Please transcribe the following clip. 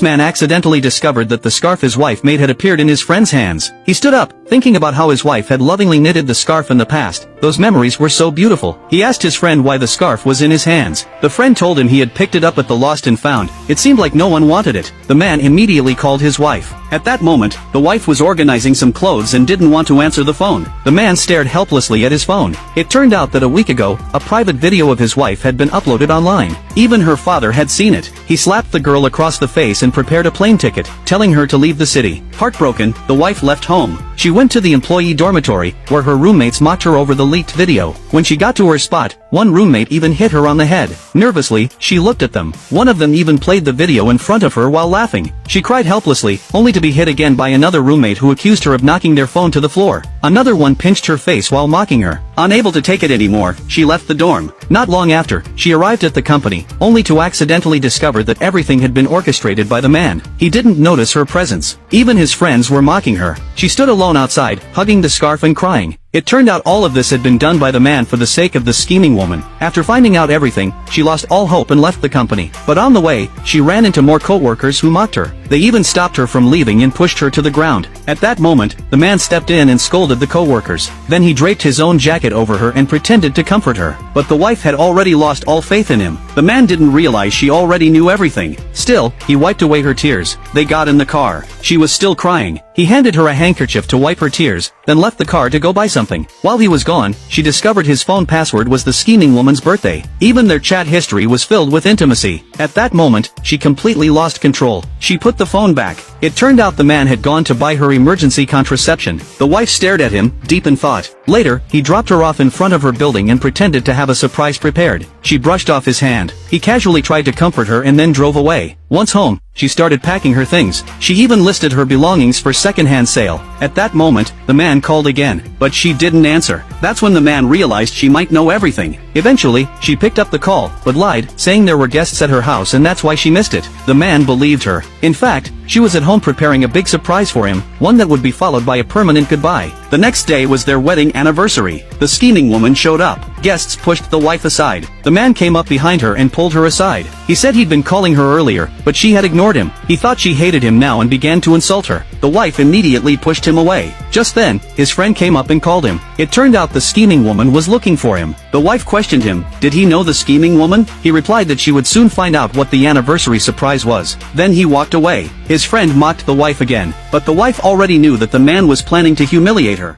man accidentally discovered that the scarf his wife made had appeared in his friend's hands. He stood up, thinking about how his wife had lovingly knitted the scarf in the past. Those memories were so beautiful. He asked his friend why the scarf was in his hands. The friend told him he had picked it up at the lost and found. It seemed like no one wanted it. The man immediately called his wife. At that moment, the wife was organizing some clothes and didn't want to answer the phone. The man stared helplessly at his phone. It turned out that a week ago, a private video of his wife had been uploaded online. Even her father had seen it. He slapped the girl across the face and prepared a plane ticket, telling her to leave the city. Heartbroken, the wife left home. She went to the employee dormitory, where her roommates mocked her over the leaked video. When she got to her spot, one roommate even hit her on the head. Nervously, she looked at them. One of them even played the video in front of her while laughing. She cried helplessly, only to be hit again by another roommate who accused her of knocking their phone to the floor. Another one pinched her face while mocking her. Unable to take it anymore, she left the dorm. Not long after, she arrived at the company, only to accidentally discover that everything had been orchestrated by the man. He didn't notice her presence. Even his friends were mocking her. She stood alone outside, hugging the scarf and crying. It turned out all of this had been done by the man for the sake of the scheming woman. After finding out everything, she lost all hope and left the company. But on the way, she ran into more co-workers who mocked her. They even stopped her from leaving and pushed her to the ground. At that moment, the man stepped in and scolded the co-workers. Then he draped his own jacket over her and pretended to comfort her. But the wife had already lost all faith in him. The man didn't realize she already knew everything. Still, he wiped away her tears. They got in the car. She was still crying. He handed her a handkerchief to wipe her tears, then left the car to go buy something. While he was gone, she discovered his phone password was the scheming woman's birthday. Even their chat history was filled with intimacy. At that moment, she completely lost control. She put the phone back. It turned out the man had gone to buy her emergency contraception. The wife stared at him, deep in thought. Later, he dropped her off in front of her building and pretended to have a surprise prepared. She brushed off his hand. He casually tried to comfort her and then drove away. Once home, she started packing her things. She even listed her belongings for second-hand sale. At that moment, the man called again, but she didn't answer. That's when the man realized she might know everything. Eventually, she picked up the call, but lied, saying there were guests at her house and that's why she missed it. The man believed her. In fact, she was at home preparing a big surprise for him, one that would be followed by a permanent goodbye. The next day was their wedding anniversary. The scheming woman showed up. Guests pushed the wife aside. The man came up behind her and pulled her aside. He said he'd been calling her earlier, but she had ignored him. He thought she hated him now and began to insult her. The wife immediately pushed him away. Just then, his friend came up and called him. It turned out the scheming woman was looking for him. The wife questioned him. Did he know the scheming woman? He replied that she would soon find out what the anniversary surprise was. Then he walked away. His friend mocked the wife again, but the wife already knew that the man was planning to humiliate her.